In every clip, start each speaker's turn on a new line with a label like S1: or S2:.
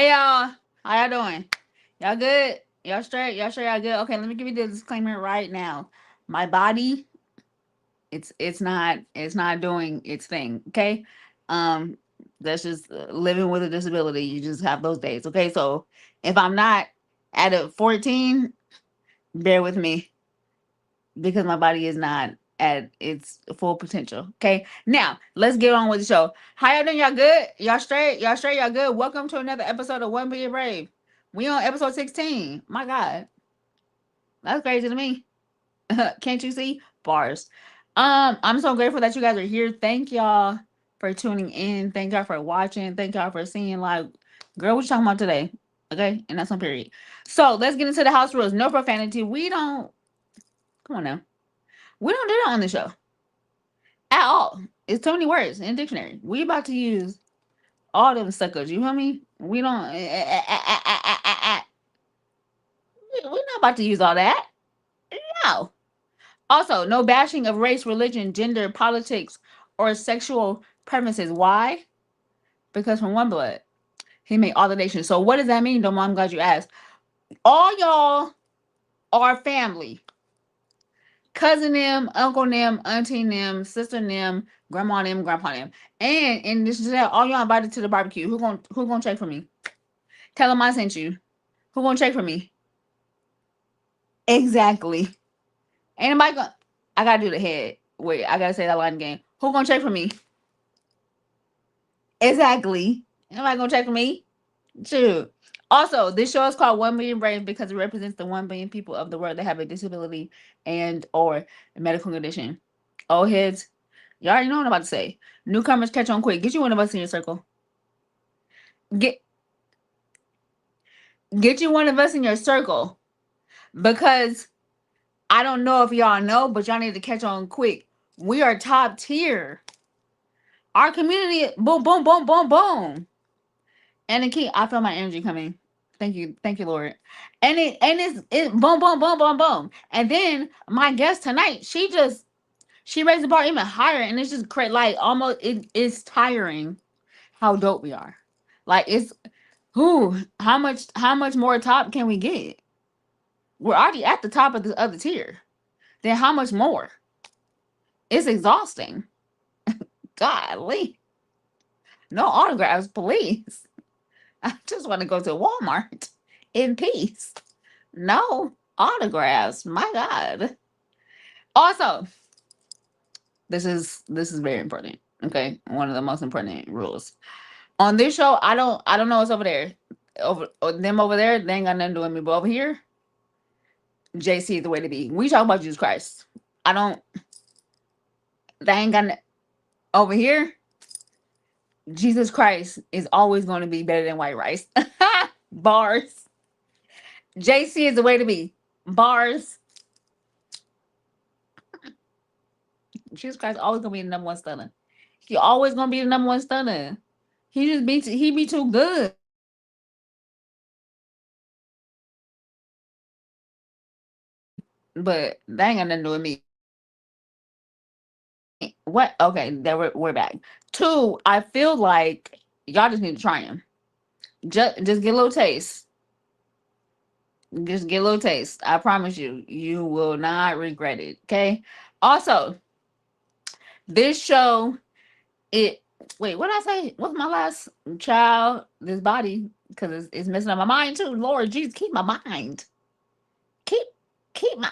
S1: Hey y'all, how y'all doing? Y'all good? Y'all straight? Y'all sure y'all good? Okay, let me give you the disclaimer right now. My body, it's not doing its thing. Okay, um, that's just living with a disability. You just have those days. Okay, so if I'm not at a 14, bear with me because my body is not at its full potential. Okay, now let's get on with the show. How y'all doing? Y'all good? Y'all straight? Y'all straight? Y'all good? Welcome to another episode of One Billion Brave. We on episode 16. My God, that's crazy to me. Can't you see? Bars. I'm so grateful that you guys are here. Thank y'all for tuning in. Thank y'all for watching. Thank y'all for seeing. Like, girl, what you talking about today? Okay, and that's on period. So let's get into the house rules. No profanity. We don't. Come on now. We don't do that on the show at all. It's too many words in the dictionary. We about to use all them suckers. You feel me? We don't. We're not about to use all that. No. Also, no bashing of race, religion, gender, politics, or sexual preferences. Why? Because from one blood, he made all the nations. So what does that mean, Domo? I'm glad you asked. All y'all are family. Cousin them, uncle them, auntie them, sister them, grandma them, grandpa them. And in this all y'all invited to the barbecue. Who gonna check for me? Tell them I sent you. Who gonna check for me? Exactly. Anybody gonna I gotta do the head. Wait, I gotta say that line again. Who gonna check for me? Exactly. Anybody gonna check for me? Shoot. Also, this show is called 1 Million Brains because it represents the 1 billion people of the world that have a disability and or a medical condition. Old heads, you already know what I'm about to say. Newcomers, catch on quick. Get you one of us in your circle. Get get you one of us in your circle because I don't know if y'all know, but y'all need to catch on quick. We are top tier. Our community, boom, boom, boom, boom, boom. And the key, I feel my energy coming. Thank you, Lord. And it's boom, boom, boom, boom, boom. And then my guest tonight, she raised the bar even higher, and it's just crazy. Like almost, it's tiring how dope we are. Like it's who, how much more top can we get? We're already at the top of the other tier. Then how much more? It's exhausting. Golly, no autographs, please. I just want to go to Walmart in peace. No autographs. My God. Also, this is very important. Okay, one of the most important rules on this show. I don't know what's over there. Them over there, they ain't got nothing to do with me. But over here, JC is the way to be. We talk about Jesus Christ. I don't. They ain't got over here. Jesus Christ is always going to be better than white rice. Bars. JC is the way to be. Bars. Jesus Christ always gonna be the number one stunner. He always gonna be the number one stunner. He be too good. But that ain't got nothing to do with me. What? Okay, there we're back. Two, I feel like y'all just need to try him. Just get a little taste. Just get a little taste. I promise you, you will not regret it. Okay. Also, this show, it. Wait, what did I say? What's my last child? This body, because it's messing up my mind too. Lord Jesus, keep my mind. Keep keep my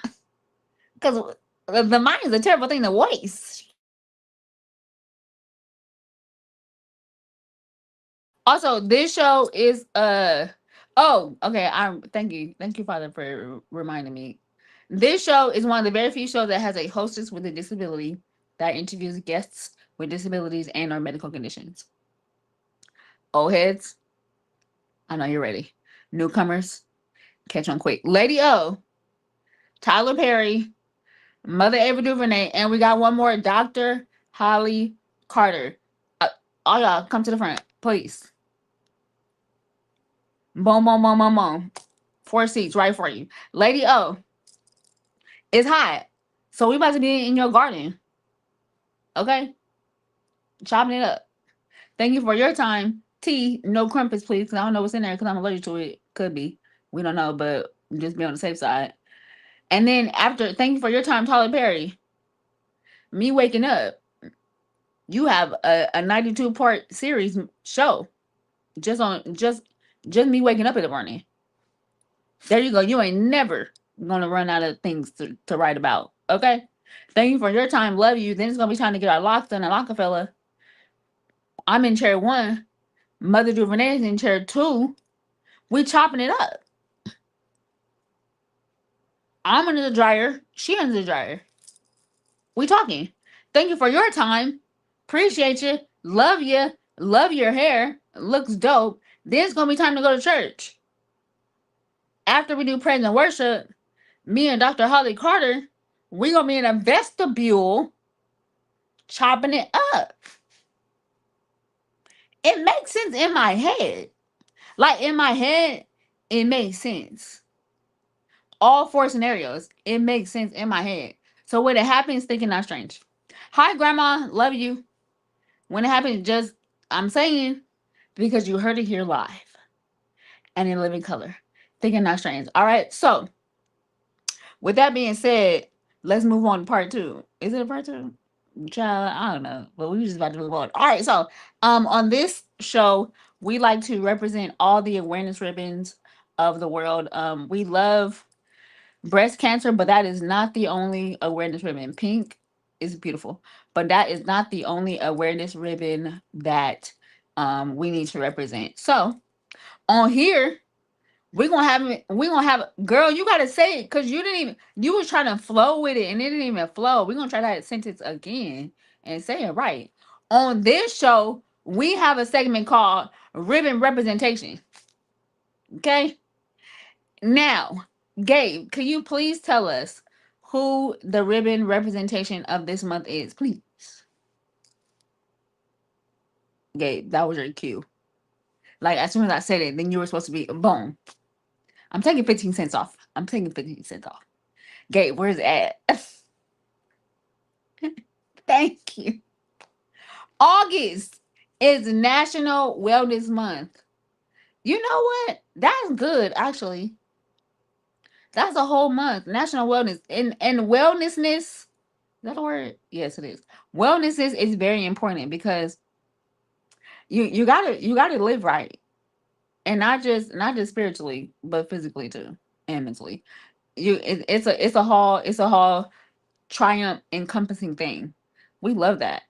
S1: because the mind is a terrible thing to waste. Also, this show is oh, okay. I'm thank you, Father, for reminding me. This show is one of the very few shows that has a hostess with a disability that interviews guests with disabilities and or medical conditions. Old heads, I know you're ready. Newcomers, catch on quick. Lady O, Tyler Perry, Mother Ava DuVernay, and we got one more, Dr. Holly Carter. Uh, all y'all, come to the front, please. Boom, boom, boom, boom, boom. 4 seats right for you. Lady O, it's hot. So we about to be in your garden. Okay? Chopping it up. Thank you for your time. Tea, no crumpets, please. 'Cause I don't know what's in there because I'm allergic to it. Could be. We don't know, but just be on the safe side. And then after, thank you for your time, Tyler Perry. Me waking up. You have a 92 part series show just on just me waking up in the morning. There you go. You ain't never gonna run out of things to write about. Okay. Thank you for your time. Love you. Then it's gonna be time to get our locks done at Rockefeller. I'm in chair one. Mother Duvernay is in chair two. We chopping it up. I'm under the dryer. She under the dryer. We talking. Thank you for your time. Appreciate you. Love you. Love your hair. Looks dope. Then it's gonna be time to go to church. After we do praise and worship, me and Dr. Holly Carter, we gonna be in a vestibule chopping it up. It makes sense in my head. Like in my head, it makes sense. All four scenarios, it makes sense in my head. So when it happens, thinking not strange. Hi, Grandma, love you. When it happens, just I'm saying because you heard it here live and in living color. Thinking not strange. All right. So with that being said, let's move on to part two. Is it a part two? Child, I don't know, but we just about to move on. All right, so on this show, we like to represent all the awareness ribbons of the world. We love breast cancer, but that is not the only awareness ribbon. Pink is beautiful, but that is not the only awareness ribbon that we need to represent. So on here, we're gonna have girl, you gotta say it because you didn't even you was trying to flow with it and it didn't even flow. We're gonna try that sentence again and say it right. On this show, we have a segment called ribbon representation. Okay. Now, Gabe, can you please tell us who the ribbon representation of this month is, please? Gabe, that was your cue. Like as soon as I said it, then you were supposed to be boom. I'm taking 15 cents off. I'm taking 15 cents off. Gabe, where's it at? Thank you. August is National Wellness Month. You know what? That's good, actually. That's a whole month. National Wellness and wellnessness. Is that a word? Yes, it is. Wellness is very important because you gotta live right, and not just spiritually, but physically too, and mentally. It's a whole triumph encompassing thing. We love that.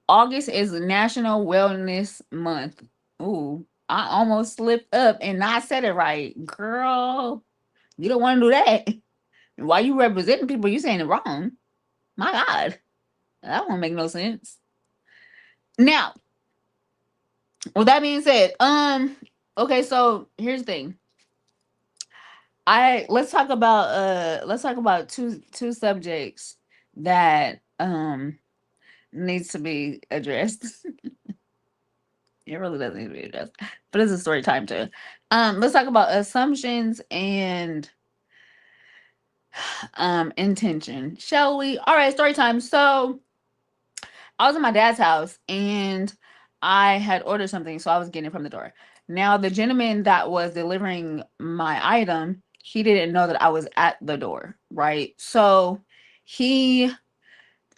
S1: August is National Wellness Month. Ooh, I almost slipped up and not said it right. Girl, you don't want to do that. Why you representing people, you saying it wrong? My God, that won't make no sense. Now, with that being said, okay, so here's the thing. I let's talk about two subjects that needs to be addressed. It really doesn't need to be addressed. But it's a story time too. Let's talk about assumptions and intention. Shall we? All right, story time. So I was at my dad's house and I had ordered something, so I was getting it from the door. Now the gentleman that was delivering my item, he didn't know that I was at the door, right? So he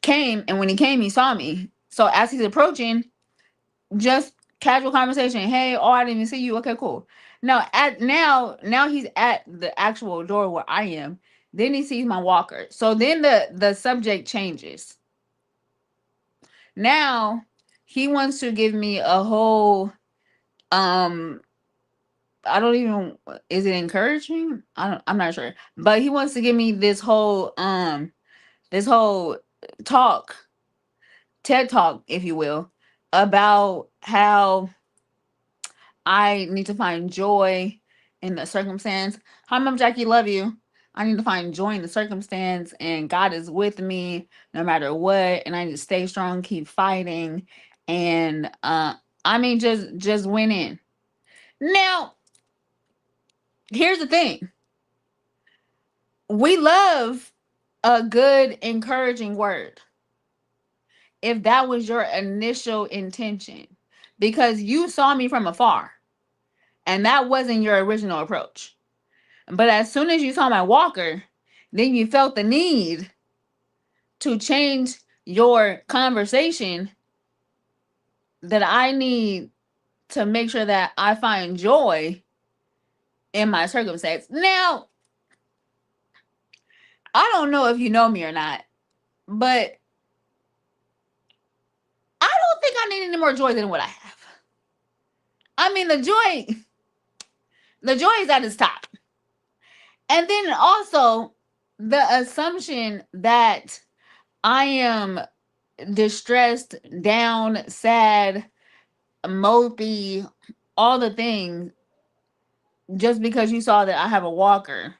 S1: came, and when he came, he saw me. So as he's approaching, just casual conversation. Hey, oh, I didn't even see you. Okay, cool. Now he's at the actual door where I am. Then he sees my walker. So then the subject changes. Now he wants to give me a whole um I don't even is it encouraging? I'm not sure. But he wants to give me this whole talk, TED talk, if you will, about how I need to find joy in the circumstance. Hi, Mom Jackie, love you. I need to find joy in the circumstance, and God is with me no matter what. And I need to stay strong, keep fighting, and I mean, just win in. Now, here's the thing: we love a good, encouraging word. If that was your initial intention, because you saw me from afar, and that wasn't your original approach. But as soon as you saw my walker, then you felt the need to change your conversation, that I need to make sure that I find joy in my circumstance. Now, I don't know if you know me or not, but I don't think I need any more joy than what I have. I mean, the joy is at its top. And then also the assumption that I am distressed, down, sad, mopey, all the things, just because you saw that I have a walker.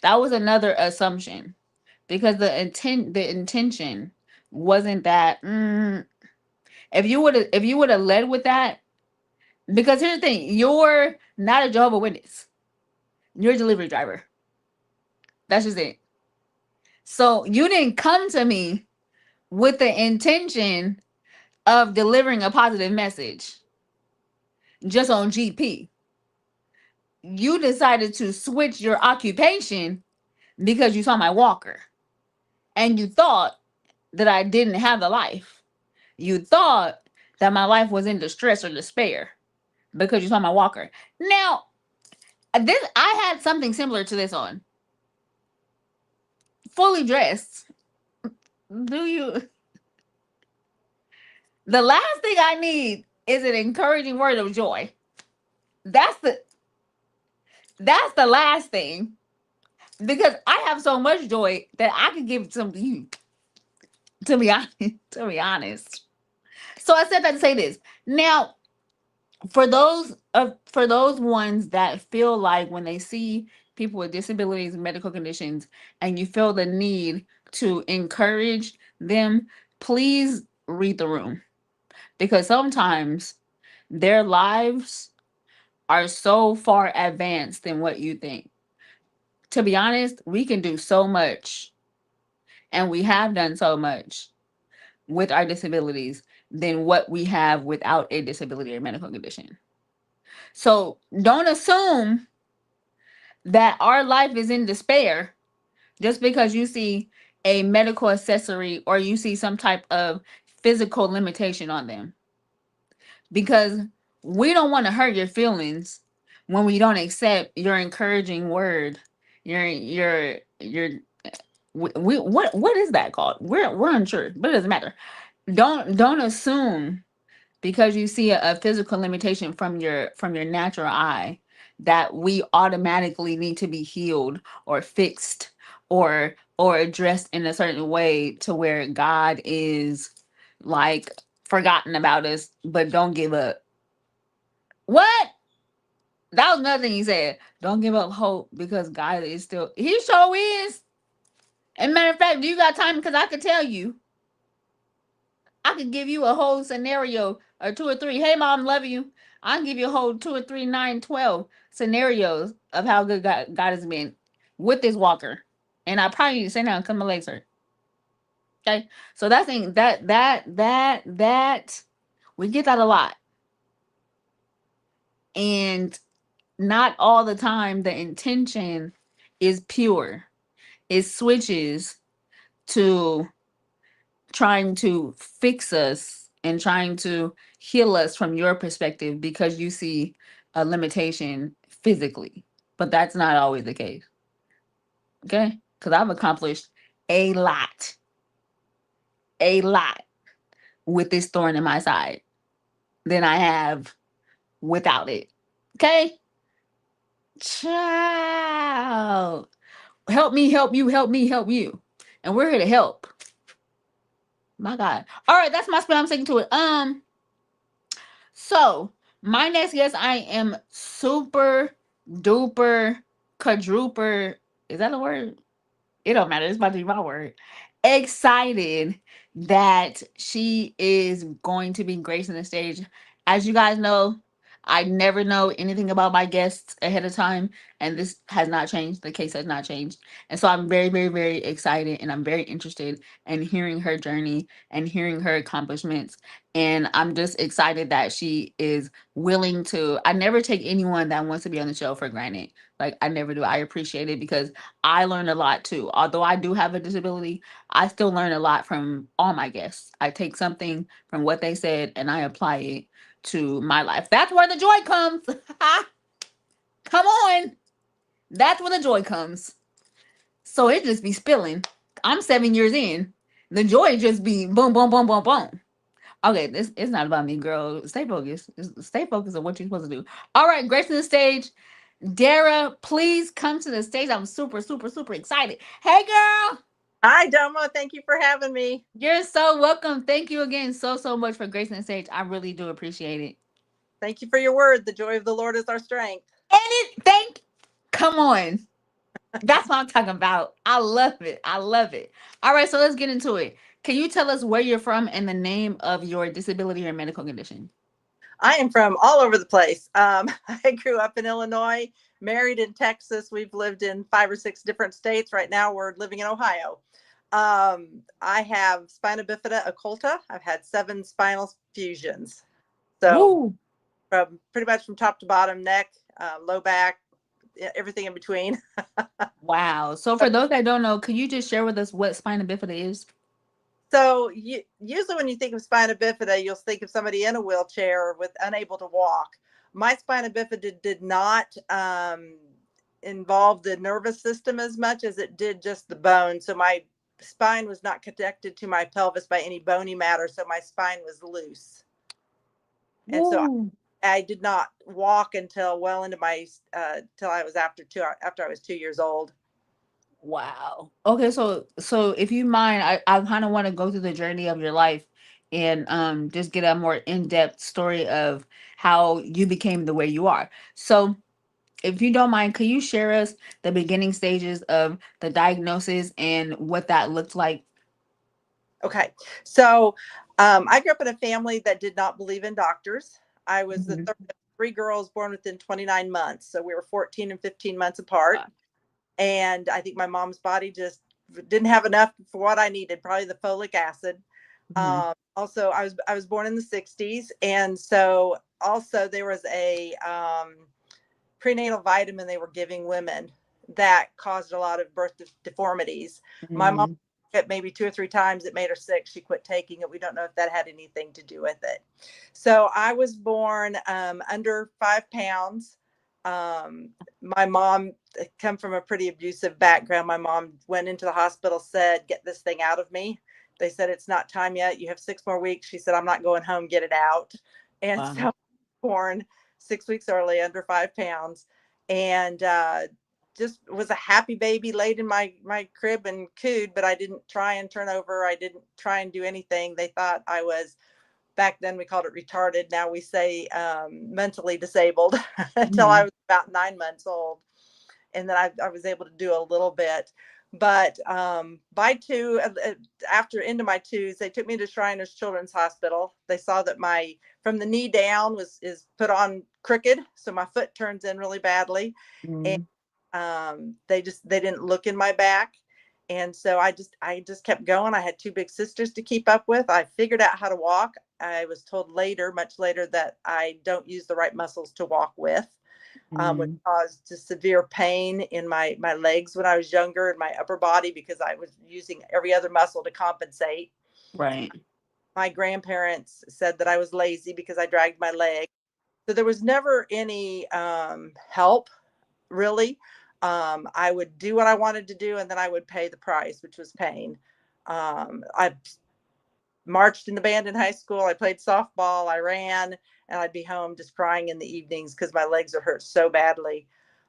S1: That was another assumption, because the intention wasn't that. If you would have led with that, because here's the thing, you're not a Jehovah's Witness. You're a delivery driver. That's just it. So you didn't come to me with the intention of delivering a positive message just on GP. You decided to switch your occupation because you saw my walker, and you thought that I didn't have the life. You thought that my life was in distress or despair because you saw my walker. Now, this I had something similar to this on. Fully dressed. Do you? The last thing I need is an encouraging word of joy. That's the that's the last thing, because I have so much joy that I could give some to you. To be honest, to be honest. So I said that to say this. Now, for those ones that feel like when they see people with disabilities and medical conditions, and you feel the need to encourage them, please read the room, because sometimes their lives are so far advanced than what you think. To be honest, we can do so much, and we have done so much with our disabilities than what we have without a disability or medical condition. So don't assume that our life is in despair just because you see a medical accessory or you see some type of physical limitation on them. Because we don't want to hurt your feelings when we don't accept your encouraging word. Your what is that called? We're unsure, but it doesn't matter. Don't assume because you see a physical limitation from your natural eye that we automatically need to be healed or fixed or addressed in a certain way to where God is like forgotten about us, but don't give up. What? That was another thing he said. Don't give up hope because God is still, he sure is. And matter of fact, do you got time? Because I could tell you, I could give you a whole scenario or two or three. Hey, mom, love you. I can give you a whole 2 or 3, 9, 12 scenarios of how good God has been with this walker. And I probably need to sit down and cut my legs hurt. Okay. So that thing, that, we get that a lot. And not all the time the intention is pure. It switches to trying to fix us and trying to heal us from your perspective because you see a limitation physically. But that's not always the case. Okay? Because I've accomplished a lot, a lot with this thorn in my side than I have without it. Okay? Child. Help me, help you, help me, help you. And we're here to help. My God. All right, that's my spin. I'm sticking to it. So my next guest, I am super duper quadruper. Is that a word? It don't matter. It's about to be my word. Excited that she is going to be gracing the stage. As you guys know, I never know anything about my guests ahead of time, and this has not changed. The case has not changed. And so I'm very, very, very excited, and I'm very interested in hearing her journey and hearing her accomplishments. And I'm just excited that she is willing to. I never take anyone that wants to be on the show for granted. Like, I never do. I appreciate it because I learn a lot too. Although I do have a disability, I still learn a lot from all my guests. I take something from what they said and I apply it to my life. That's where the joy comes. Come on. That's where the joy comes. So it just be spilling. I'm 7 years in. The joy just be boom, boom, boom, boom, boom. Okay, this it's not about me, girl. Stay focused. Stay focused on what you're supposed to do. All right, Grace to the stage. Dara, please come to the stage. I'm super, super, super excited. Hey, girl.
S2: Hi, Domo. Thank you for having me.
S1: You're so welcome. Thank you again so, so much for gracing the stage. I really do appreciate it.
S2: Thank you for your word. The joy of the Lord is our strength.
S1: And it, come on. That's what I'm talking about. I love it. I love it. All right, so let's get into it. Can you tell us where you're from and the name of your disability or medical condition?
S2: I am from all over the place. I grew up in Illinois, married in Texas. We've lived in 5 or 6 different states. Right now, we're living in Ohio. I have spina bifida occulta. I've had 7 spinal fusions. So,
S1: Woo.
S2: from pretty much from top to bottom, neck, low back, everything in between.
S1: Wow. So for those that don't know, could you just share with us what spina bifida is?
S2: So usually when you think of spina bifida, you'll think of somebody in a wheelchair with unable to walk. My spina bifida did not involve the nervous system as much as it did just the bone. So my spine was not connected to my pelvis by any bony matter. So my spine was loose. And so
S1: Woo.
S2: I did not walk until well into my till I was after I was 2 years old.
S1: Wow. Okay, so if you mind, I kind of want to go through the journey of your life and just get a more in-depth story of how you became the way you are. So if you don't mind, could you share us the beginning stages of the diagnosis and what that looked like?
S2: Okay. So I grew up in a family that did not believe in doctors. I was the
S1: Mhm.
S2: third of 3 girls born within 29 months. So we were 14 and 15 months apart.
S1: Wow.
S2: And I think my mom's body just didn't have enough for what I needed, probably the folic acid.
S1: Mhm.
S2: Also, I was born in the 60s. And so also there was a prenatal vitamin they were giving women that caused a lot of birth deformities. My mom
S1: Mhm.
S2: it maybe 2 or 3 times. It made her sick. She quit taking it. We don't know if that had anything to do with it. So I was born under 5 pounds. My mom come from a pretty abusive background. My mom went into the hospital, said, "Get this thing out of me." They said, "It's not time yet. You have 6 more weeks." She said, "I'm not going home. Get it out." And
S1: Wow.
S2: so born 6 weeks early, under 5 pounds, and just was a happy baby, laid in my crib and cooed, but I didn't try and turn over. I didn't try and do anything. They thought I was, back then we called it retarded. Now we say mentally disabled until I
S1: Mhm.
S2: was about 9 months old. And then I was able to do a little bit. But by two, after into my twos, they took me to Shriners Children's Hospital. They saw that my from the knee down was is put on crooked, so my foot turns in really badly, and
S1: Mhm.
S2: they didn't look in my back, and so I just kept going. I had 2 big sisters to keep up with. I figured out how to walk. I was told later, much later, that I don't use the right muscles to walk with, which
S1: Mhm.
S2: caused severe pain in my legs when I was younger, and my upper body, because I was using every other muscle to compensate.
S1: Right.
S2: My grandparents said that I was lazy because I dragged my leg. So there was never any help, really. I would do what I wanted to do, and then I would pay the price, which was pain. I marched in the band in high school. I played softball. I ran, and I'd be home just crying in the evenings because my legs are hurt so badly.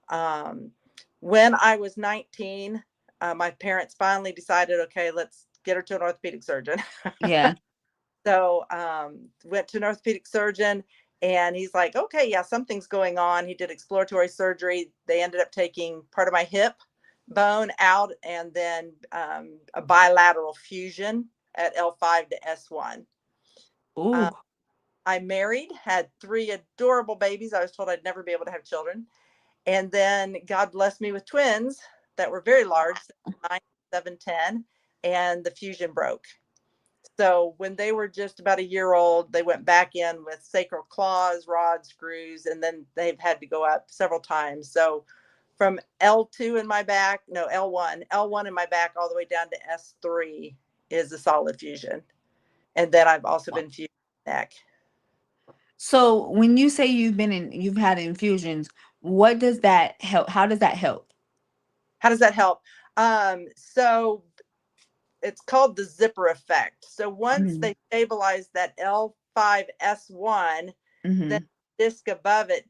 S2: Um, when I was 19, my parents finally decided, okay, let's get her to an orthopedic surgeon.
S1: Yeah.
S2: So went to an orthopedic surgeon, and he's like, okay, yeah, something's going on. He did exploratory surgery. They ended up taking part of my hip bone out, and then a bilateral fusion at L5 to S1.
S1: Ooh.
S2: I married, had 3 adorable babies. I was told I'd never be able to have children. And then God blessed me with twins that were very large, 9, 7, 10, and the fusion broke. So when they were just about a year old, they went back in with sacral claws, rods, screws, and then they've had to go up several times. So from L2 in my back, no, L1 in my back, all the way down to S3 is a solid fusion. And then I've also been fused neck.
S1: So when you say you've had infusions, what does that help? How does that help?
S2: How does that help? So it's called the zipper effect. So once
S1: Mm-hmm.
S2: they stabilize that L5S1, then
S1: Mm-hmm.
S2: the disc above it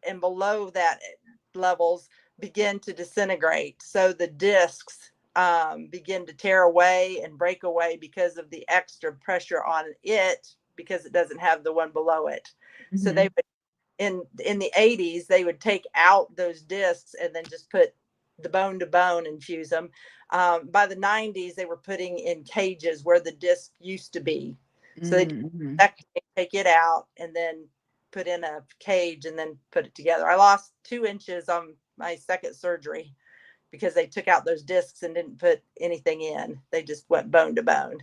S2: and below that levels begin to disintegrate. So the discs begin to tear away and break away because of the extra pressure on it, because it doesn't have the one below it. So they
S1: Mm-hmm.
S2: would, in the 80s, they would take out those discs and then just put the bone to bone and fuse them. By the 90s, they were putting in cages where the disc used to be. So they
S1: Mm-hmm.
S2: take it out and then put in a cage and then put it together. I lost 2 inches on my second surgery because they took out those discs and didn't put anything in. They just went bone to bone.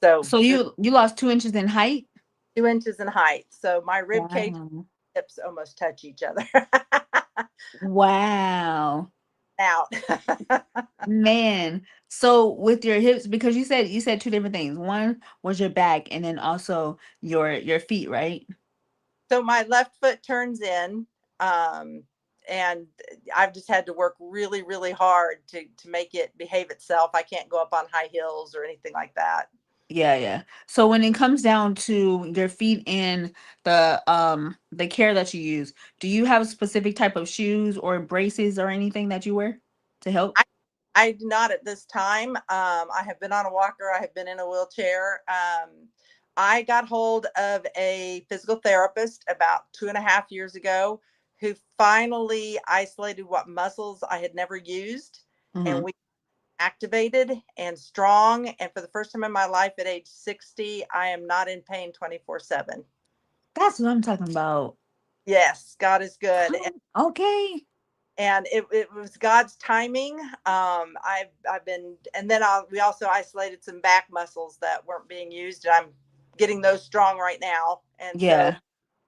S2: So
S1: So you lost 2 inches in height?
S2: 2 inches in height. So my rib cage
S1: Wow.
S2: hips almost touch each other.
S1: Wow.
S2: Out.
S1: Man. So with your hips, because you said two different things. One was your back and then also your feet, right?
S2: So my left foot turns in, um, and I've just had to work really, really hard to make it behave itself. I can't go up on high heels or anything like that.
S1: Yeah, yeah. So when it comes down to your feet and the care that you use, do you have a specific type of shoes or braces or anything that you wear to help?
S2: I, I do not at this time. I have been on a walker. I have been in a wheelchair. I got hold of a physical therapist about 2.5 years ago who finally isolated what muscles I had never used. And
S1: Hmm.
S2: we activated and strong. And for the first time in my life at age 60, I am not in pain 24/7.
S1: That's what I'm talking about.
S2: Yes, God is good.
S1: Okay.
S2: And it was God's timing. I've been, and then we also isolated some back muscles that weren't being used, and I'm getting those strong right now. And so
S1: Yeah.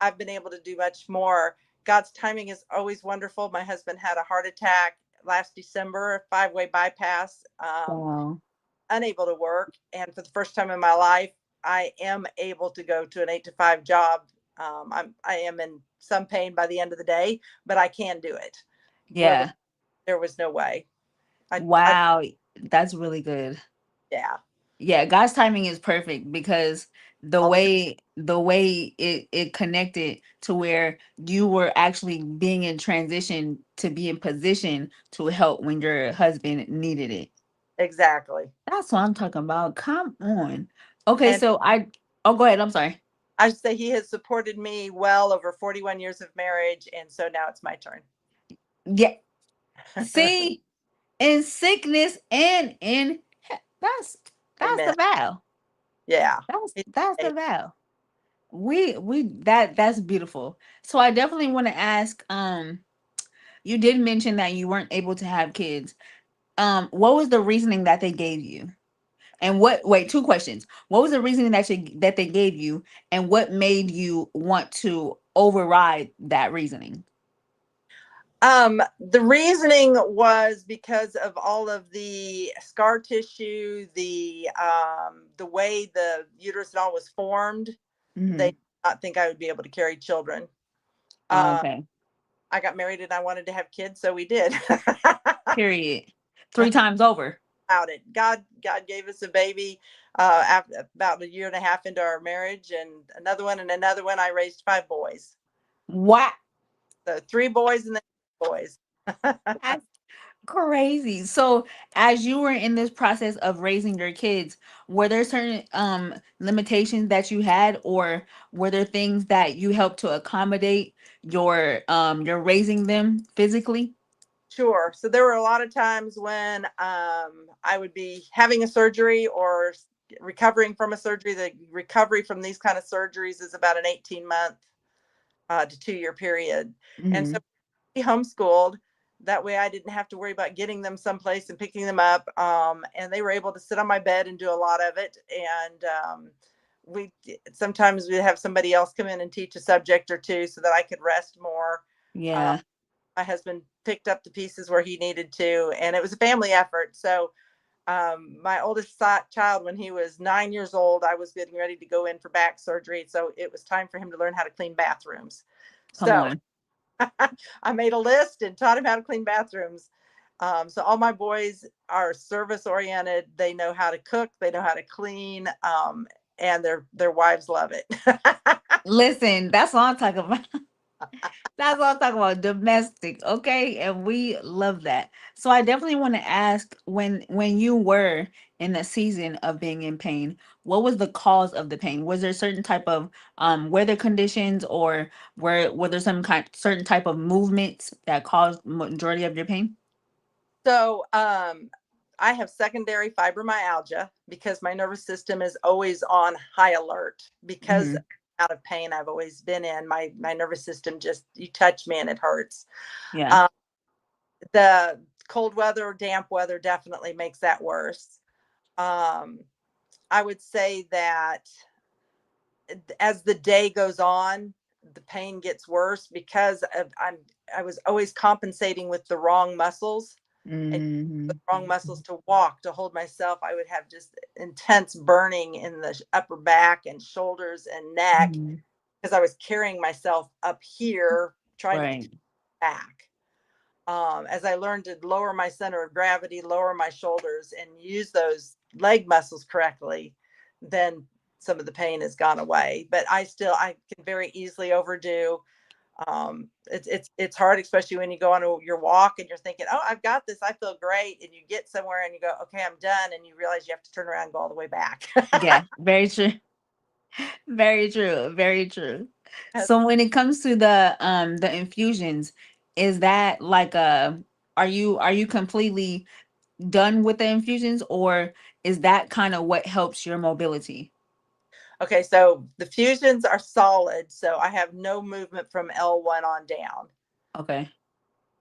S2: I've been able to do much more. God's timing is always wonderful. My husband had a heart attack last December, a 5-way bypass,
S1: Wow.
S2: unable to work. And for the first time in my life, I am able to go to an 8 to 5 job. I am in some pain by the end of the day, but I can do it. Where
S1: Yeah.
S2: there was no way. I
S1: Wow. That's really good.
S2: yeah,
S1: Yeah, God's timing is perfect because the
S2: all the time.
S1: way the way it connected to where you were actually being in transition to be in position to help when your husband needed it.
S2: Exactly.
S1: That's what I'm talking about. Come on. Okay,
S2: And
S1: so oh, go ahead. I'm sorry.
S2: I should say he has supported me well over 41 years of marriage, and so now it's my turn.
S1: Yeah. See, in sickness and in that's the
S2: Amen.
S1: vow.
S2: Yeah.
S1: That's the vow. We that's beautiful. So I definitely want to ask, you did mention that you weren't able to have kids. What was the reasoning that they gave you? And wait, two questions. What was the reasoning that they gave you, and what made you want to override that reasoning?
S2: The reasoning was because of all of the scar tissue, the way the uterus and all was formed. They
S1: Mm-hmm.
S2: did not think I would be able to carry children. Uh,
S1: Okay.
S2: I got married and I wanted to have kids, so we did.
S1: Period. Three times over.
S2: About it. God gave us a baby after about a year and a half into our marriage, and another one and another one. I raised 5 boys,
S1: What?
S2: so 3 boys and then boys.
S1: That's crazy. So, as you were in this process of raising your kids, were there certain limitations that you had, or were there things that you helped to accommodate your raising them physically?
S2: Sure. So there were a lot of times when I would be having a surgery or recovering from a surgery. The recovery from these kind of surgeries is about an 18-month to 2-year period. And so
S1: Hmm.
S2: we homeschooled. That way I didn't have to worry about getting them someplace and picking them up. And they were able to sit on my bed and do a lot of it. And we sometimes we'd have somebody else come in and teach a subject or two so that I could rest more. Uh,
S1: Yeah.
S2: my husband picked up the pieces where he needed to, and it was a family effort. So my oldest child, when he was 9 years old, I was getting ready to go in for back surgery. So it was time for him to learn how to clean bathrooms.
S1: Come
S2: So
S1: on.
S2: I made a list and taught him how to clean bathrooms. So all my boys are service oriented. They know how to cook. They know how to clean. And their wives love it.
S1: Listen, that's what I'm talking about. That's what I'm talking about, domestic, okay? And we love that. So I definitely want to ask, when you were in a season of being in pain, what was the cause of the pain? Was there certain type of weather conditions, or were there some kind certain type of movements that caused majority of your pain?
S2: So I have secondary fibromyalgia because my nervous system is always on high alert because
S1: Hmm.
S2: out of pain I've always been in. My nervous system, just you touch me and it hurts.
S1: Yeah.
S2: Um, the cold weather, damp weather definitely makes that worse. Um, I would say that as the day goes on, the pain gets worse because I was always compensating with the wrong muscles. And the
S1: Hmm.
S2: wrong muscles to walk, to hold myself. I would have just intense burning in the upper back and shoulders and neck
S1: Hmm.
S2: because I was carrying myself up here trying to get
S1: Right.
S2: back. As I learned to lower my center of gravity, lower my shoulders, and use those leg muscles correctly, then some of the pain has gone away. But I can very easily overdo. It's hard, especially when you go on your walk and you're thinking, oh, I've got this, I feel great, and you get somewhere and you go, okay, I'm done, and you realize you have to turn around and go all the way back.
S1: Yeah, very true. Very true. Very true. So when it comes to the infusions, is that like are you completely done with the infusions, or is that kind of what helps your mobility?
S2: Okay, so the fusions are solid, so I have no movement from L1 on down.
S1: Okay.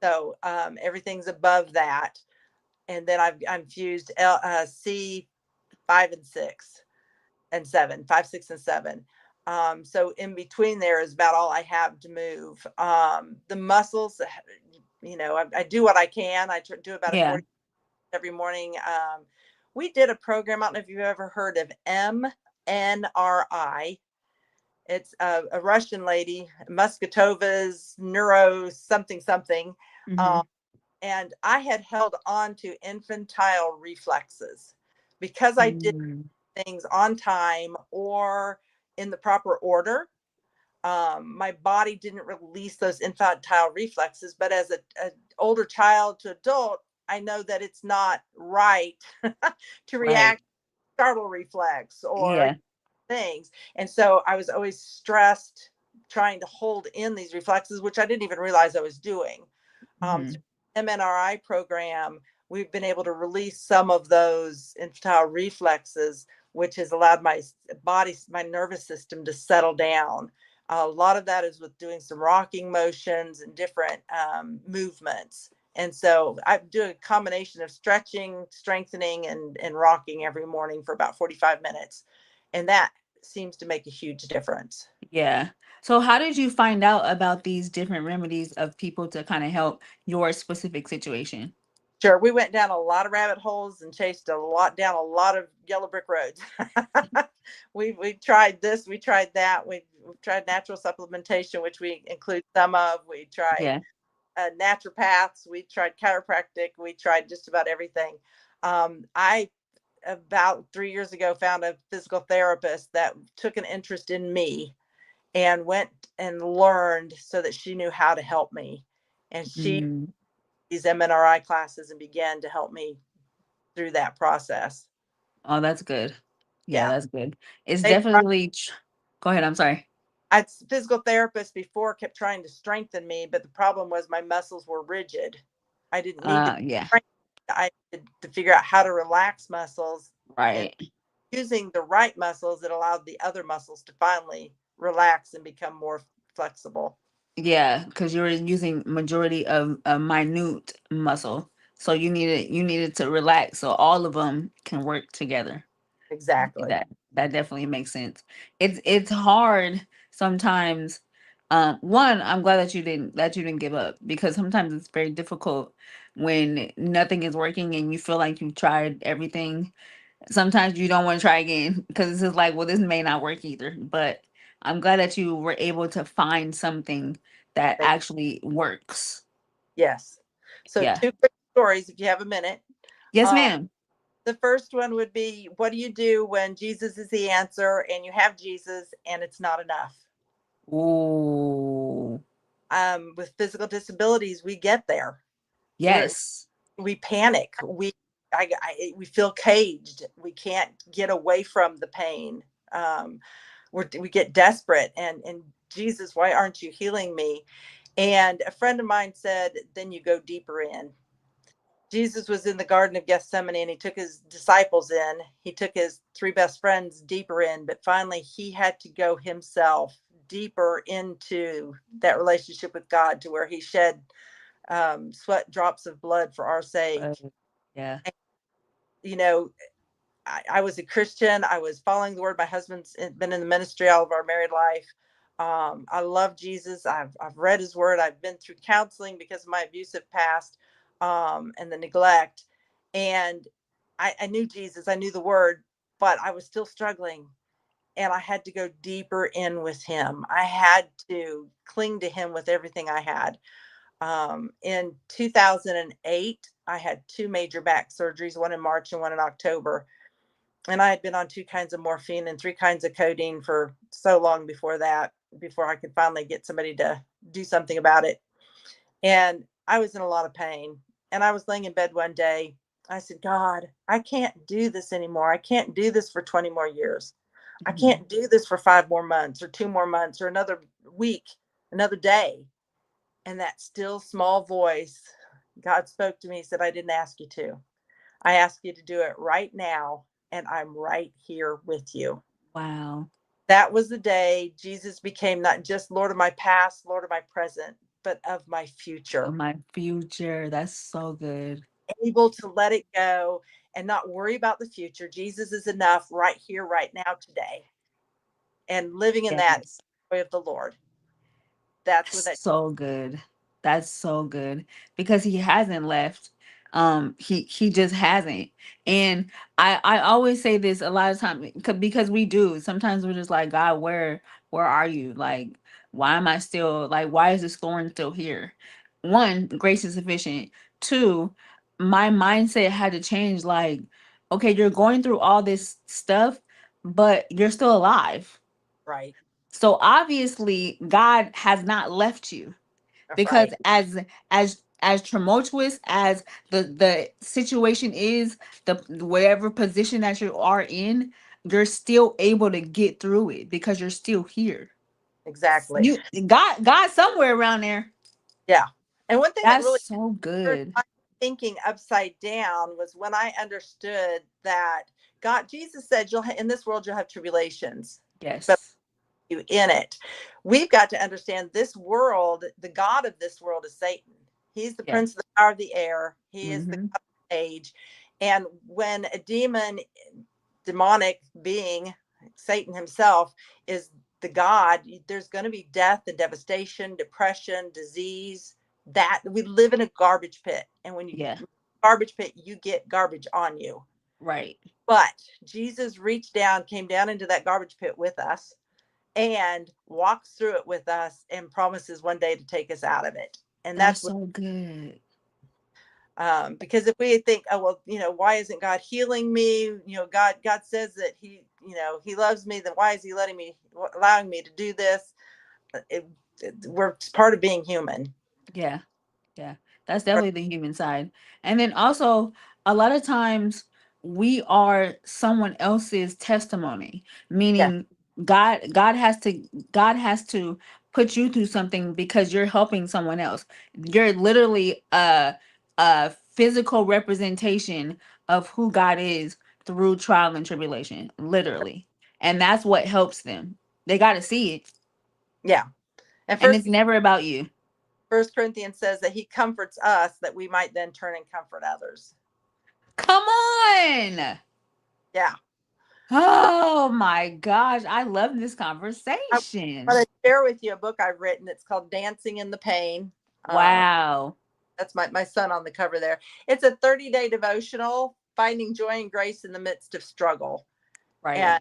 S2: So everything's above that, and then I'm fused C5 and 6 and 7, 5, 6, and 7. So in between there is about all I have to move. The muscles, I do what I can. Do about a
S1: Yeah.
S2: 40 every morning. We did a program. I don't know if you've ever heard of MNRI. It's a Russian lady, Muscatova's neuro something something. Um,
S1: Mm-hmm.
S2: and I had held on to infantile reflexes because I did
S1: Mm.
S2: things on time or in the proper order. My body didn't release those infantile reflexes, but as a older child to adult, I know that it's not right to
S1: Right.
S2: react startle reflex or
S1: Yeah.
S2: things. And so I was always stressed trying to hold in these reflexes, which I didn't even realize I was doing.
S1: Mm-hmm.
S2: Through the MNRI program, we've been able to release some of those infantile reflexes, which has allowed my body, my nervous system to settle down. A lot of that is with doing some rocking motions and different movements. And so I do a combination of stretching, strengthening, and rocking every morning for about 45 minutes. And that seems to make a huge difference.
S1: Yeah. So how did you find out about these different remedies of people to kind of help your specific situation?
S2: Sure, we went down a lot of rabbit holes and chased a lot down a lot of yellow brick roads. We tried this, we tried that, we tried natural supplementation, which we include some of. We tried
S1: Yeah.
S2: naturopaths, we tried chiropractic, we tried just about everything. I about 3 years ago found a physical therapist that took an interest in me and went and learned so that she knew how to help me. And she
S1: Mm.
S2: these MNRI classes and began to help me through that process.
S1: Oh, that's good. Yeah,
S2: Yeah.
S1: that's good. It's
S2: They tried,
S1: definitely Go ahead, I'm sorry.
S2: I physical therapist before kept trying to strengthen me, but the problem was my muscles were rigid. I didn't need to
S1: Yeah.
S2: strengthen. I needed to figure out how to relax muscles and
S1: Right.
S2: using the right muscles, it allowed the other muscles to finally relax and become more flexible.
S1: Yeah, because you're using majority of a minute muscle, so you needed to relax so all of them can work together.
S2: Exactly.
S1: That definitely makes sense. It's hard sometimes. One, I'm glad that you didn't give up, because sometimes it's very difficult when nothing is working and you feel like you've tried everything. Sometimes you don't want to try again because it's just like, well, this may not work either. But I'm glad that you were able to find something that
S2: Thank-
S1: actually works.
S2: Yes. So
S1: Yeah.
S2: two quick stories, if you have a minute.
S1: Yes,
S2: Um,
S1: ma'am.
S2: the first one would be, what do you do when Jesus is the answer and you have Jesus and it's not enough?
S1: Ooh.
S2: With physical disabilities, we get there. We're
S1: Yes.
S2: we panic. We feel caged. We can't get away from the pain. Um, we get desperate, and Jesus, why aren't you healing me? And a friend of mine said, then you go deeper in. Jesus was in the Garden of Gethsemane and he took his disciples in. He took his three best friends deeper in, but finally he had to go himself deeper into that relationship with God, to where he shed sweat drops of blood for our sake.
S1: Uh, yeah.
S2: And, you know, I was a Christian. I was following the word. My husband's been in the ministry all of our married life. I love Jesus. I've read his word. I've been through counseling because of my abusive past, and the neglect. And I knew Jesus. I knew the word, but I was still struggling. And I had to go deeper in with him. I had to cling to him with everything I had. In 2008, I had two major back surgeries, one in March and one in October. And I had been on two kinds of morphine and three kinds of codeine for so long before that, before I could finally get somebody to do something about it. And I was in a lot of pain. And I was laying in bed one day. I said, God, I can't do this anymore. I can't do this for 20 more years. I
S1: Mhm.
S2: can't do this for 5 more months or 2 more months or another week, another day. And that still small voice, God spoke to me, said, I didn't ask you to. I ask you to do it right now. And I'm right here with you.
S1: Wow.
S2: That was the day Jesus became not just Lord of my past, Lord of my present, but of my
S1: Oh,
S2: future.
S1: my future. That's so good.
S2: Able to let it go and not worry about the future. Jesus is enough right here, right now, today. And living in that
S1: Yes.
S2: joy of the Lord. That's what
S1: That's
S2: that.
S1: so good. That's so good because he hasn't left. He just hasn't. And I always say this a lot of times, because we do. Sometimes we're just like, God, where are you? Like, why am I still, like, why is this thorn still here? One, grace is sufficient. Two, my mindset had to change. Like, okay, you're going through all this stuff, but you're still alive.
S2: Right.
S1: So obviously God has not left you, because
S2: Right.
S1: as tumultuous as the situation is, the whatever position that you are in, you're still able to get through it because you're still here.
S2: Exactly.
S1: You God somewhere around there.
S2: Yeah. And one thing that
S1: That's
S2: really
S1: so
S2: turned
S1: good.
S2: my thinking upside down was when I understood that God, Jesus said, "You'll in this world you'll have tribulations, but
S1: Yes.
S2: you in it." We've got to understand this world. The God of this world is Satan. He's the
S1: Yeah.
S2: prince of the power of the air. He is the
S1: Mm-hmm.
S2: God of the age. And when a demonic being, Satan himself, is the God, there's going to be death and devastation, depression, disease. That we live in a garbage pit, and when you
S1: Yeah.
S2: garbage pit, you get garbage on you.
S1: Right.
S2: But Jesus reached down, came down into that garbage pit with us, and walks through it with us, and promises one day to take us out of it. And
S1: That's
S2: that's what,
S1: so good.
S2: because if we think, oh well, why isn't God healing me? God says that he loves me. Then why is he allowing me to do this? It, we're part of being human.
S1: Yeah. Yeah, that's definitely the human side. And then also, a lot of times we are someone else's testimony,
S2: Yeah,
S1: meaning God has to put you through something because you're helping someone else. You're literally a physical representation of who God is through trial and tribulation, literally. And that's what helps them. They got to see it.
S2: Yeah. And
S1: And it's never about you.
S2: First Corinthians says that he comforts us that we might then turn and comfort others.
S1: Come on.
S2: Yeah.
S1: Oh my gosh. I love this
S2: I
S1: conversation.
S2: want to share with you a book I've written. It's called Dancing in the Pain. Um,
S1: Wow.
S2: that's my son on the cover there. It's a 30-day devotional, finding joy and grace in the midst of struggle. And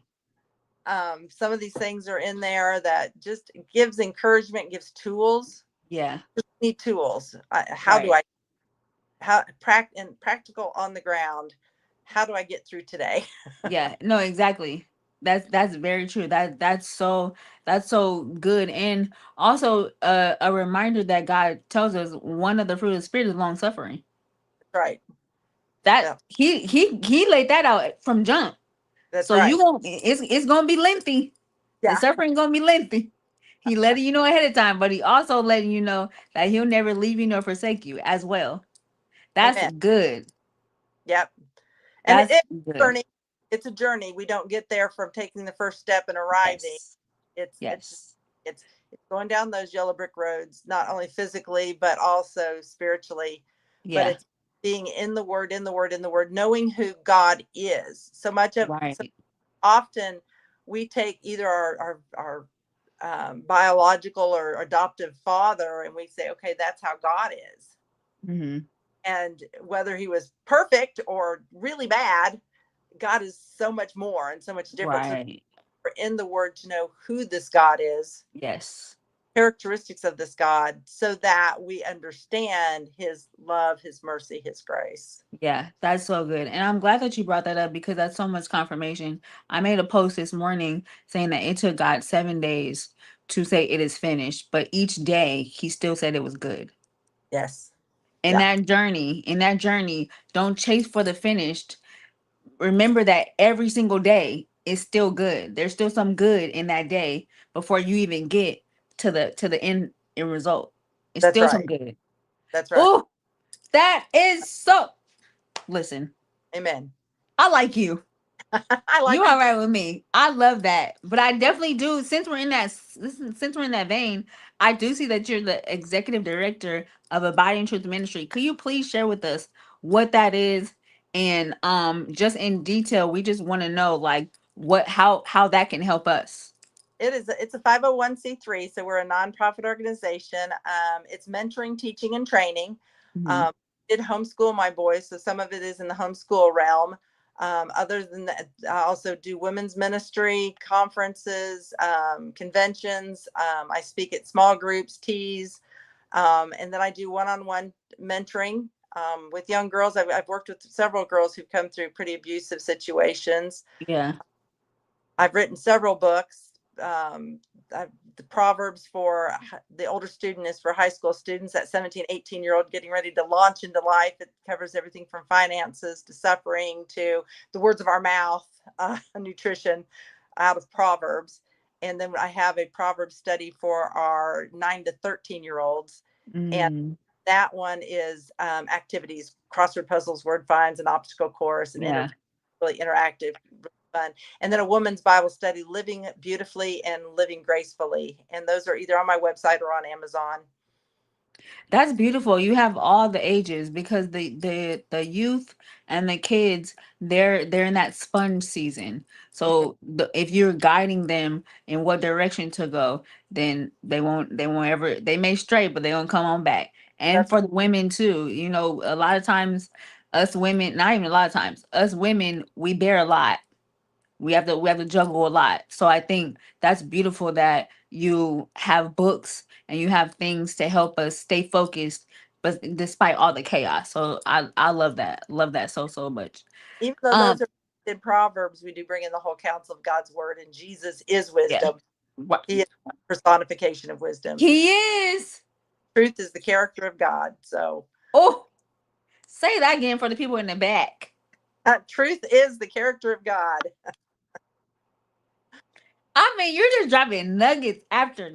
S1: Right.
S2: some of these things are in there that just gives encouragement, gives tools.
S1: Yeah.
S2: Just need tools. How do
S1: Right.
S2: I practical on the ground? How do I get through today?
S1: Yeah. No, exactly. That's very true. That's so good. And also a reminder that God tells us one of the fruit of the spirit is long suffering.
S2: Right.
S1: That
S2: Yeah,
S1: he laid that out from jump.
S2: that's
S1: So you
S2: right.
S1: won't it's gonna be lengthy. The
S2: Yeah.
S1: suffering gonna be lengthy. He letting you know ahead of time, but he also letting you know that he'll never leave you nor forsake you as well. That's
S2: Amen.
S1: good.
S2: Yep. And
S1: That's good.
S2: journey. It's a journey. We don't get there from taking the first step and arriving.
S1: Yes.
S2: It's
S1: Yes.
S2: it's going down those yellow brick roads, not only physically but also spiritually. But
S1: Yeah.
S2: it's being in the word, in the word, in the word, knowing who God is. So
S1: Right.
S2: often we take either our biological or adoptive father and we say, okay, that's how God is.
S1: Hmm.
S2: And whether he was perfect or really bad, God is so much more and so much different. So
S1: Right.
S2: we're in the word to know who this God is,
S1: Yes.
S2: characteristics of this God, so that we understand his love, his mercy, his grace.
S1: Yeah, that's so good. And I'm glad that you brought that up because that's so much confirmation. I made a post this morning saying that it took God 7 days to say it is finished, but each day he still said it was good.
S2: Yes.
S1: In
S2: Yeah.
S1: that journey, don't chase for the finished. Remember that every single day is still good. There's still some good in that day before you even get to the end result. It's
S2: That's
S1: still some
S2: right.
S1: good.
S2: That's right.
S1: Oh, that is so. Listen,
S2: Amen.
S1: I like you.
S2: I
S1: You
S2: like you
S1: all
S2: too.
S1: right with me. I love that. But I definitely do since we're in that vein, I do see that you're the executive director of Abiding Truth Ministry. Could you please share with us what that is? And just in detail, we just want to know like what how that can help us.
S2: It's a 501c3, so we're a nonprofit organization. It's mentoring, teaching, and training.
S1: Hmm.
S2: Um, did homeschool my boys, so some of it is in the homeschool realm. Other than that, I also do women's ministry, conferences, conventions. I speak at small groups, teas, and then I do one-on-one mentoring with young girls. I've worked with several girls who've come through pretty abusive situations.
S1: Yeah.
S2: I've written several books. The Proverbs for the older student is for high school students, that 17, 18-year-old getting ready to launch into life. It covers everything from finances to suffering to the words of our mouth, nutrition out of Proverbs. And then I have a Proverbs study for our 9 to 13-year-olds. And
S1: Mm,
S2: that one is activities, crossword puzzles, word finds, an obstacle course, and
S1: yeah.
S2: really interactive, really fun. And then a woman's Bible study, living beautifully and living gracefully. And those are either on my website or on Amazon.
S1: That's beautiful. You have all the ages because the youth and the kids, they're in that sponge season.
S2: Mhm.
S1: So if you're guiding them in what direction to go, then they won't ever they may stray, but they won't come on back. And
S2: That's
S1: for the women too, a lot of times us women, not even a lot of times, us women, we bear a lot. We have to juggle a lot. So I think that's beautiful that you have books and you have things to help us stay focused, but despite all the chaos. So I love that. Love that so much.
S2: even though
S1: Um
S2: those are in Proverbs, we do bring in the whole counsel of God's word, and Jesus is
S1: yeah.
S2: wisdom.
S1: What
S2: He is the personification of wisdom.
S1: he is.
S2: Truth is the character of God. So
S1: Oh, say that again for the people in the back.
S2: truth is the character of God.
S1: I mean, you're just dropping nuggets after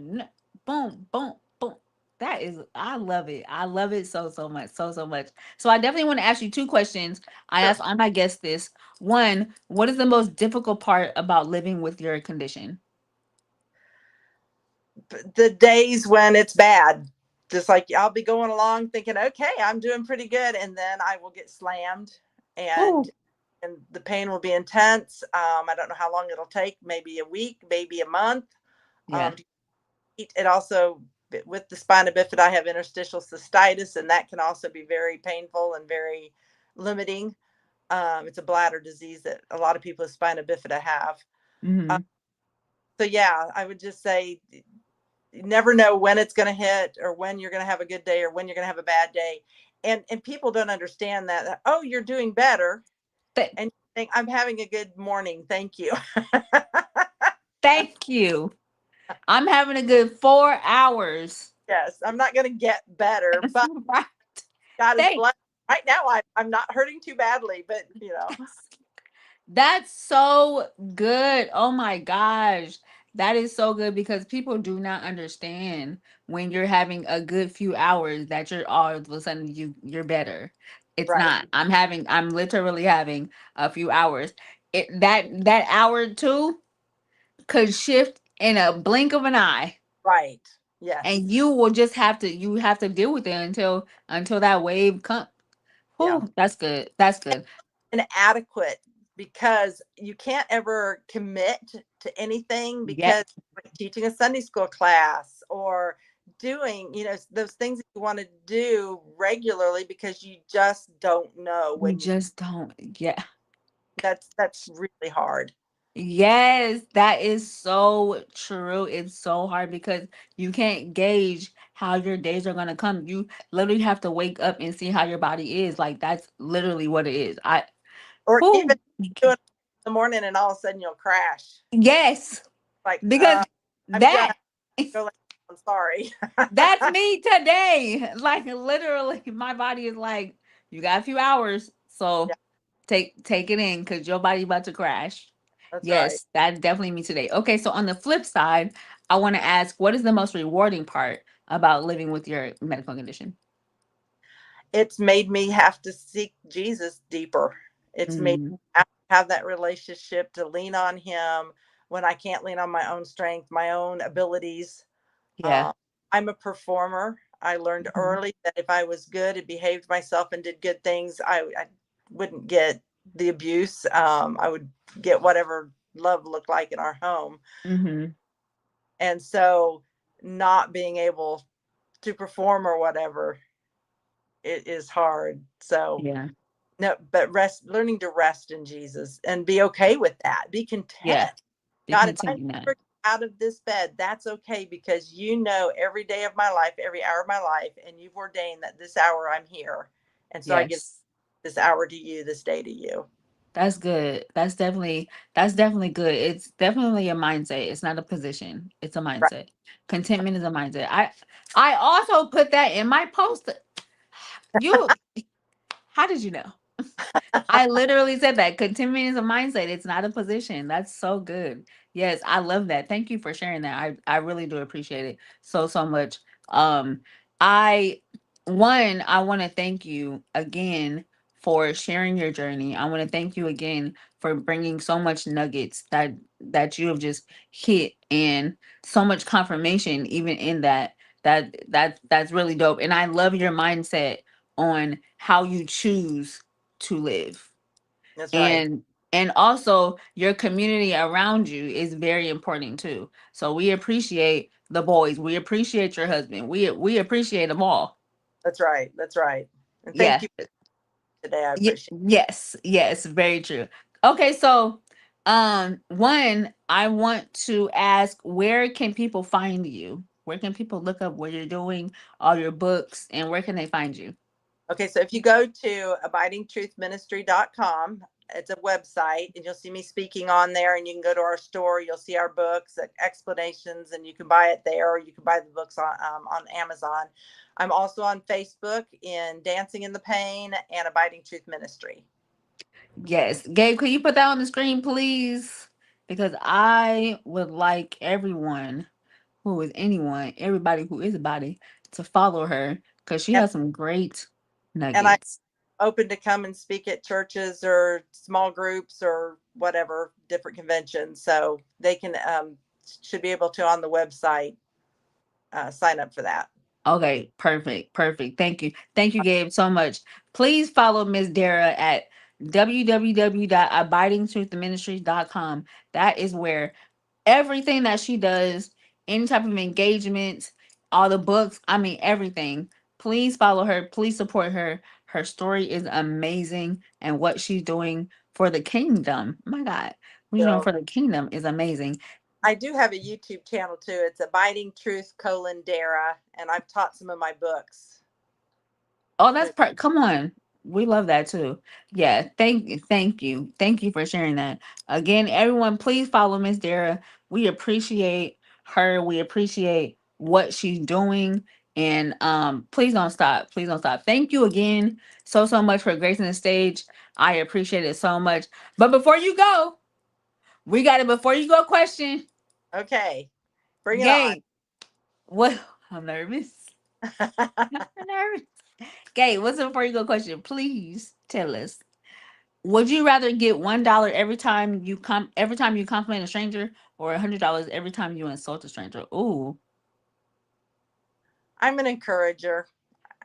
S1: boom, boom, boom. That is, I love it. I love it so, so much. So, so much. So, I definitely want to ask you two questions. I
S2: Sure.
S1: asked all my guests this. One, what is the most difficult part about living with your condition?
S2: The days when it's bad, just like I'll be going along thinking, okay, I'm doing pretty good, and then I will get slammed, and
S1: Oh,
S2: the pain will be intense. I don't know how long it'll take, maybe a week, maybe a month.
S1: yeah.
S2: To eat. It also, with the spina bifida, I have interstitial cystitis, and that can also be very painful and very limiting. It's a bladder disease that a lot of people with spina bifida have. Uh,
S1: Mm-hmm.
S2: so yeah, I would just say you never know when it's going to hit, or when you're going to have a good day, or when you're going to have a bad day. And people don't understand that, oh, you're doing better,
S1: Th-
S2: and you think, I'm having a good morning, thank you.
S1: Thank you. I'm having a good 4 hours.
S2: Yes, I'm not going to get better,
S1: That's
S2: but
S1: right.
S2: God is
S1: Thank.
S2: blessed. Right now, I'm not hurting too badly, but
S1: That's so good. Oh my gosh. That is so good because people do not understand when you're having a good few hours that you're all of a sudden you're better. It's
S2: right,
S1: not. I'm literally having a few hours. That hour or two could shift in a blink of an eye.
S2: right, yes,
S1: And you have to deal with it until that wave comes.
S2: yeah.
S1: Whew, that's good. That's good.
S2: Inadequate, because you can't ever commit to anything,
S1: Yep.
S2: because like teaching a Sunday school class, or doing, those things that you want to do regularly, because you just don't know
S1: You
S2: when you
S1: just don't. Yeah.
S2: that's really hard.
S1: Yes, that is so true. It's so hard because you can't gauge how your days are gonna come. You literally have to wake up and see how your body is. Like that's literally what it is.
S2: Or even
S1: Who
S2: do it in the morning, and all of a sudden you'll crash,
S1: yes,
S2: like,
S1: because
S2: I'm done,
S1: that
S2: go lay down, I'm sorry.
S1: that's me today. Like literally, my body is like, you got a few hours,
S2: Yeah,
S1: so take it in because your body about to crash.
S2: that's right.
S1: Yes, that's definitely me today. Okay, so on the flip side, I want to ask, what is the most rewarding part about living with your medical condition?
S2: It's made me have to seek Jesus deeper. It's made
S1: Mm,
S2: me have that relationship, to lean on Him when I can't lean on my own strength, my own abilities.
S1: yeah.
S2: Uh, I'm a performer. I learned
S1: Mhm.
S2: early that if I was good and behaved myself and did good things, I wouldn't get the abuse. I would get whatever love looked like in our home.
S1: Mhm.
S2: And so, not being able to perform or whatever, it is hard. So,
S1: Yeah.
S2: no, but learning to rest in Jesus and be okay with that. Be
S1: Yeah.
S2: content.
S1: Be
S2: God, if I
S1: content in that.
S2: never get out of this bed, that's okay, because you know every day of my life, every hour of my life, and you've ordained that this hour I'm here. And so I give
S1: Yes.
S2: this hour to you, this day to you.
S1: That's good. That's definitely good. It's definitely a mindset. It's not a position. It's a
S2: Right.
S1: mindset. Contentment is a mindset. I also put that in my post. You how did you know? I literally said that contentment is a mindset. It's not a position. That's so good. Yes, I love that. Thank you for sharing that. I really do appreciate it so so much. I I want to thank you again for sharing your journey. I want to thank you again for bringing so much nuggets that you have just hit, and so much confirmation even in that. That's really dope. And I love your mindset on how you choose to live,
S2: That's right.
S1: and also your community around you is very important too. So we appreciate the boys, we appreciate your husband, we appreciate them all.
S2: That's right. That's right. And thank
S1: Yeah.
S2: you today. I appreciate
S1: Yes, yes, very true. Okay, so one, I want to ask, where can people find you? Where can people look up what you're doing, all your books, and where can they find you?
S2: it. Okay, so if you go to abidingtruthministry.com, it's a website, and you'll see me speaking on there, and you can go to our store, you'll see our books, explanations, and you can buy it there, or you can buy the books on Amazon. I'm also on Facebook in Dancing in the Pain and Abiding Truth Ministry.
S1: Yes. Gabe, could you put that on the screen, please? Because I would like everyone who is anyone, everybody who is a body, to follow her because she
S2: and,
S1: has some great
S2: and I
S1: nuggets.
S2: open to come and speak at churches or small groups or whatever different conventions. So they can should be able to on the website sign up for that.
S1: Okay, perfect, perfect. Thank you, Gabe, so much. Please follow Miss Dara at www.abidingtruthministries.com. That is where everything that she does, any type of engagement, all the books, I mean everything. Please follow her. Please support her. Her story is amazing, and what she's doing for the kingdom. My God, what she's doing
S2: So
S1: for the kingdom is amazing.
S2: I do have a YouTube channel too. It's Abiding Truth Dara, and I've taught some of my books.
S1: Oh, that's come on. We love that too. Yeah, thank you for sharing that. Again, everyone, please follow Miss Dara. We appreciate her. We appreciate what she's doing. And please don't stop. Please don't stop. Thank you again so much for gracing the stage. I appreciate it so much. But before you go, we got a before you go question.
S2: Okay, bring it on.
S1: Gabe, what I'm nervous. I'm nervous. Gabe, what's the before you go question? Please tell us. Would you rather get $1 every time you compliment a stranger, or $100 every time you insult a stranger? Ooh,
S2: I'm an encourager.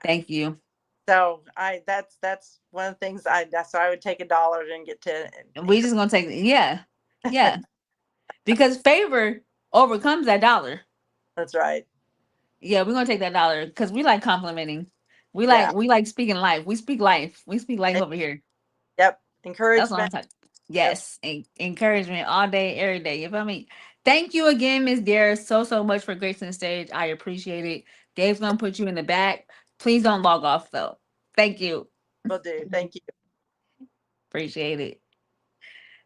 S1: thank you.
S2: So that's one of the things so I would take $1 and get to
S1: We just gonna take yeah, yeah, because favor overcomes that dollar.
S2: That's right.
S1: Yeah, we're gonna take that dollar because we like complimenting.
S2: Yeah.
S1: We like speaking life. We speak life. We speak life over here.
S2: Yep.
S1: That's what I'm
S2: Encouragement.
S1: talking.
S2: Yep.
S1: Yes, encouragement all day, every day. You feel me? Thank you again, Miss Dara, so much for gracing the stage. I appreciate it. Dave's gonna put you in the back. Please don't log off though. Thank you.
S2: Will do. Thank you.
S1: Appreciate it.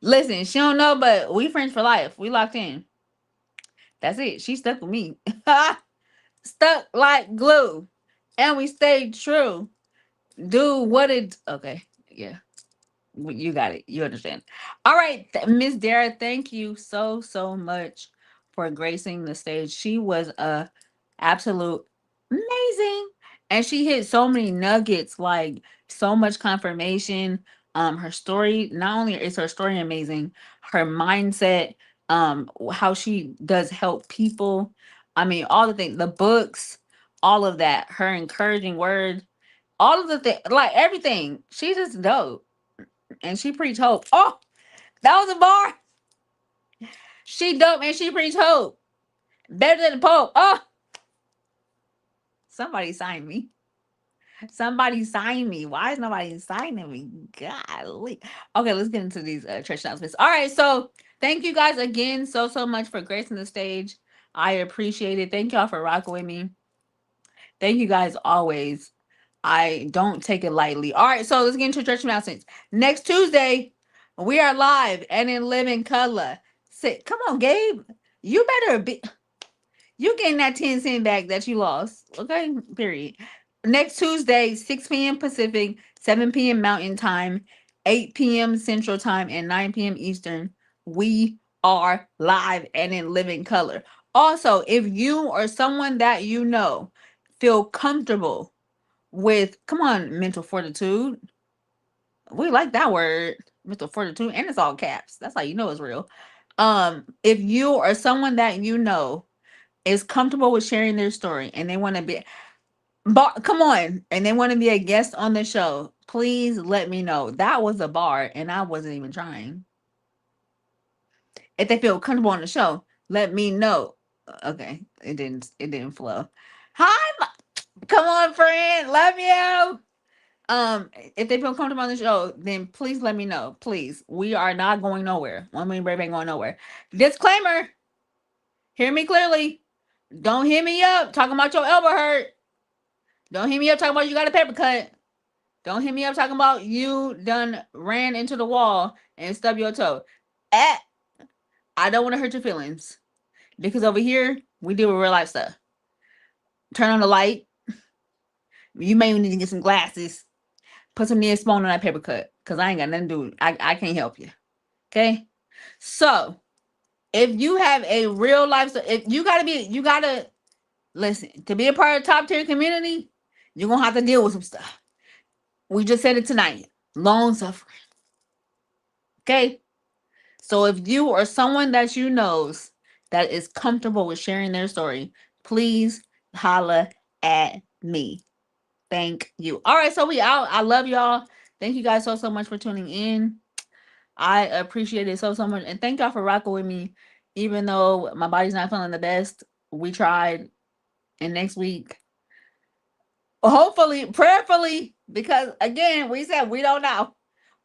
S1: Listen, she don't know, but we friends for life. We locked in. That's it. She stuck with me. Stuck like glue. And we stayed true. Do what it okay. Yeah. You got it. You understand. All right, Miss Dara, thank you so much for gracing the stage. She was a absolute amazing, and she hit so many nuggets, like so much confirmation. Her story, not only is her story amazing, her mindset, how she does help people. I mean, all the things, the books, all of that, her encouraging words, all of the things, like everything. She's just dope, and she preach hope. Oh, that was a bar. She dope and she preach hope. Better than the Pope. Oh, somebody sign me. Somebody sign me. Why is nobody signing me? Golly. Okay, let's get into these church announcements. All right, so thank you guys again so much for gracing the stage. I appreciate it. Thank y'all for rocking with me. Thank you guys always. I don't take it lightly. All right, so let's get into church announcements. Next Tuesday, we are live and in living color. Sit, come on, Gabe. You better be. You getting that 10 cent back that you lost. Okay, period. Next Tuesday, 6 p.m. Pacific, 7 p.m. Mountain Time, 8 p.m. Central Time, and 9 p.m. Eastern. We are live and in living color. Also, if you or someone that you know feel comfortable with, come on, mental fortitude. We like that word, mental fortitude, and it's all caps. That's how you know it's real. If you or someone that you know is comfortable with sharing their story and they want to be come on, and they want to be a guest on the show, please let me know. That was a bar and I wasn't even trying. If they feel comfortable on the show, let me know. Okay, it didn't flow. Hi, come on, friend, love you. If they feel comfortable on the show, then please let me know. Please, we are not going nowhere. One million brave ain't going nowhere. Disclaimer: hear me clearly. Don't hit me up talking about your elbow hurt. Don't hit me up talking about you got a paper cut. Don't hit me up talking about you done ran into the wall and stubbed your toe. Eh, I don't want to hurt your feelings because over here we deal with real life stuff. Turn on the light. You may need to get some glasses. Put some Neosporin on that paper cut because I ain't got nothing to do. I can't help you. Okay. So if you have a real life, if you gotta Listen, to be a part of the top tier community, you're gonna have to deal with some stuff. We just said it tonight. Long suffering. Okay? So if you or someone that you knows that is comfortable with sharing their story, please holla at me. Thank you. All right, so we out. I love y'all. Thank you guys so much for tuning in. I appreciate it so much. And thank y'all for rocking with me. Even though my body's not feeling the best, we tried. And next week, hopefully, prayerfully, because again, we said we don't know.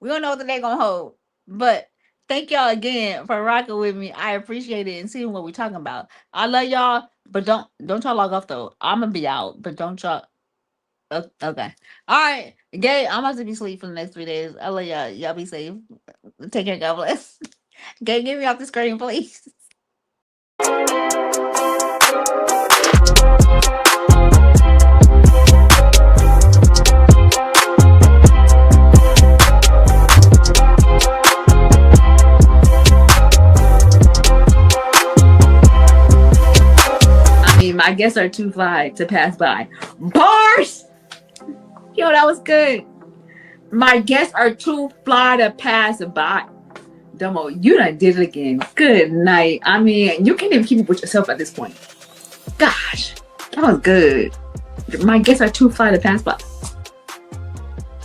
S1: We don't know what they're gonna hold. But thank y'all again for rocking with me. I appreciate it and seeing what we're talking about. I love y'all, but don't y'all log off though. I'm gonna be out, but don't y'all. Okay. All right. Gay, I'm about to be asleep for the next 3 days. I love y'all. Y'all be safe. Take care. God bless. Gay, get me off the screen, please. My guests are too fly to pass by. Bars! Yo, that was good. My guests are too fly to pass by. Domo, you done did it again. Good night. I mean, you can't even keep up with yourself at this point. Gosh, that was good. My guests are too fly to pass by.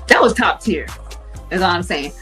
S1: That was top tier, is all I'm saying.